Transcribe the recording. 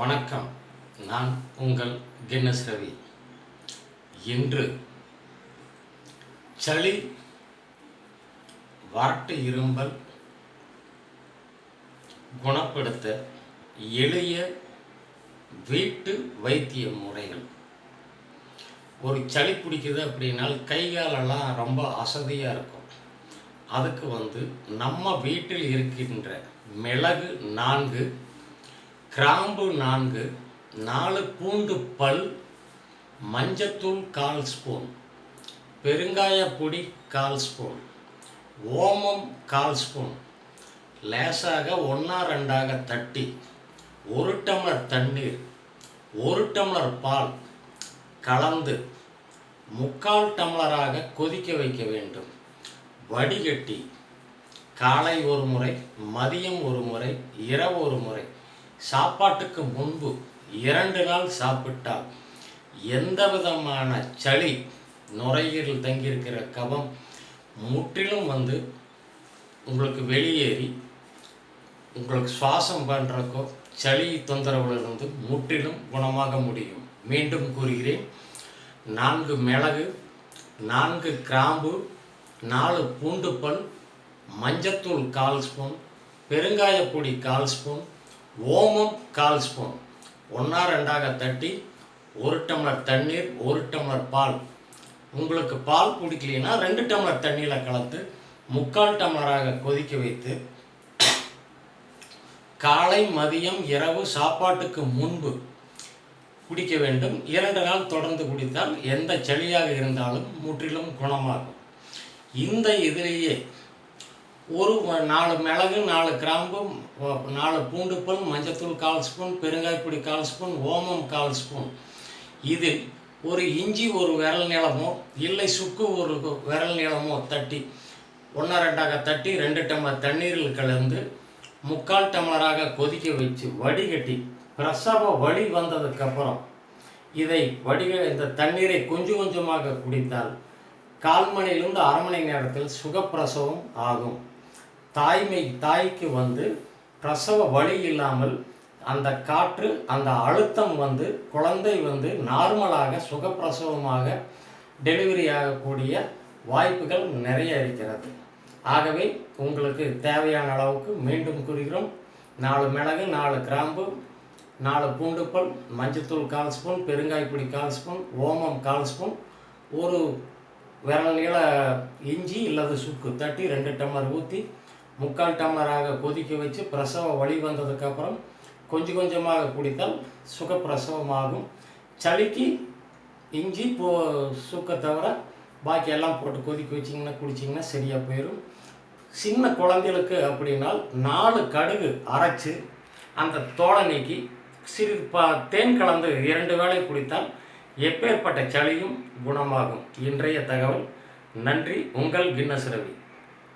வணக்கம். நான் உங்கள் கின்னஸ் ரவி. இன்று சளி, வறட்டு இரும்பல் குணப்படுத்த எளிய வீட்டு வைத்திய முறைகள். ஒரு சளி பிடிக்குது அப்படின்னால் கை காலெல்லாம் ரொம்ப அசதியாக இருக்கும். அதுக்கு நம்ம வீட்டில் இருக்கின்ற மிளகு 4, கிராம்பு 4, 4 பூண்டு பல், மஞ்சத்தூள் 1/4 ஸ்பூன், பெருங்காயப்பொடி 1/4 ஸ்பூன், ஓமம் 1/4 ஸ்பூன், லேசாக 1-2 தட்டி 1 டம்ளர் தண்ணீர் 1 டம்ளர் பால் கலந்து 3/4 டம்ளராக கொதிக்க வைக்க வேண்டும். வடிகட்டி காலை ஒரு முறை, மதியம் ஒரு முறை, இரவு ஒரு முறை, சாப்பாட்டுக்கு முன்பு 2 நாள் சாப்பிட்டால் எந்த விதமான சளி, நுரையீரல் தங்கியிருக்கிற கபம் முற்றிலும் உங்களுக்கு வெளியேறி உங்களுக்கு சுவாசம் பண்ணுறக்கோ சளி தொந்தரவுலிருந்து முற்றிலும் குணமாக முடியும். மீண்டும் கூறுகிறேன், 4 மிளகு, 4 கிராம்பு, 4 பூண்டு பல், மஞ்சத்தூள் 1/4 ஸ்பூன், பெருங்காயப்பொடி 1/4 ஸ்பூன், ஓமம் 1/4 ஸ்பூன், 1-2 தட்டி 1 டம்ளர் தண்ணீர் 1 டம்ளர் பால். உங்களுக்கு பால் பிடிக்கலைன்னா 2 டம்ளர் தண்ணியில் கலந்து 3/4 டம்ளராக கொதிக்க வைத்து காலை, மதியம், இரவு சாப்பாட்டுக்கு முன்பு குடிக்க வேண்டும். 2 நாள் தொடர்ந்து குடித்தால் எந்த சளியாக இருந்தாலும் முற்றிலும் குணமாகும். இந்த இதிலேயே ஒரு 4 மிளகு, 4 கிராம்பு, 4 பூண்டு பல், மஞ்சத்தூள் 1/4 ஸ்பூன், பெருங்காயப்பொடி 1/4 ஸ்பூன், ஓமம் 1/4 ஸ்பூன். இதில் ஒரு இஞ்சி ஒரு விரல் நீளமோ இல்லை சுக்கு ஒரு விரல் நீளமோ தட்டி 1-2 தட்டி 2 டம்ளர் தண்ணீரில் கலந்து 3/4 டம்ளராக கொதிக்க வச்சு வடிகட்டி பிரசவ வலி வந்ததுக்கப்புறம் இதை இந்த தண்ணீரை கொஞ்சம் கொஞ்சமாக குடித்தால் 1/4 மணியிலிருந்து அரை மணி நேரத்தில் சுகப்பிரசவம் ஆகும். தாய்க்கு பிரசவ வலி இல்லாமல் அந்த காற்று, அந்த அழுத்தம் குழந்தை நார்மலாக சுகப்பிரசவமாக டெலிவரி ஆகக்கூடிய வாய்ப்புகள் நிறைய இருக்கிறது. ஆகவே உங்களுக்கு தேவையான அளவுக்கு மீண்டும் கூறுகிறோம், 4 மிளகு, 4 கிராம்பு, 4 பூண்டு பல், மஞ்சத்தூள் 1/4 ஸ்பூன், பெருங்காயப்பொடி 1/4 ஸ்பூன், ஓமம் 1/4 ஸ்பூன், ஒரு விரல் நீள இஞ்சி இல்லது சுக்கு தட்டி 2 டம்ளர் ஊற்றி 3/4 டம்ளராக கொதிக்க வச்சு பிரசவ வலி வந்ததுக்கப்புறம் கொஞ்சம் கொஞ்சமாக குடித்தால் சுகப்பிரசவமாகும். சளிக்கு இஞ்சி சுக்கை தவிர பாக்கி எல்லாம் போட்டு கொதிக்க வச்சிங்கன்னா குடிச்சிங்கன்னா சரியாக போயிடும். சின்ன குழந்தைகளுக்கு அப்படின்னால் 4 கடுகு அரைச்சி அந்த தோலை நீக்கி சிறிது தேன் கலந்து 2 வேளை குடித்தால் எப்பேற்பட்ட சளியும் குணமாகும். இன்றைய தகவல். நன்றி. உங்கள் கின்னஸ் ரவி.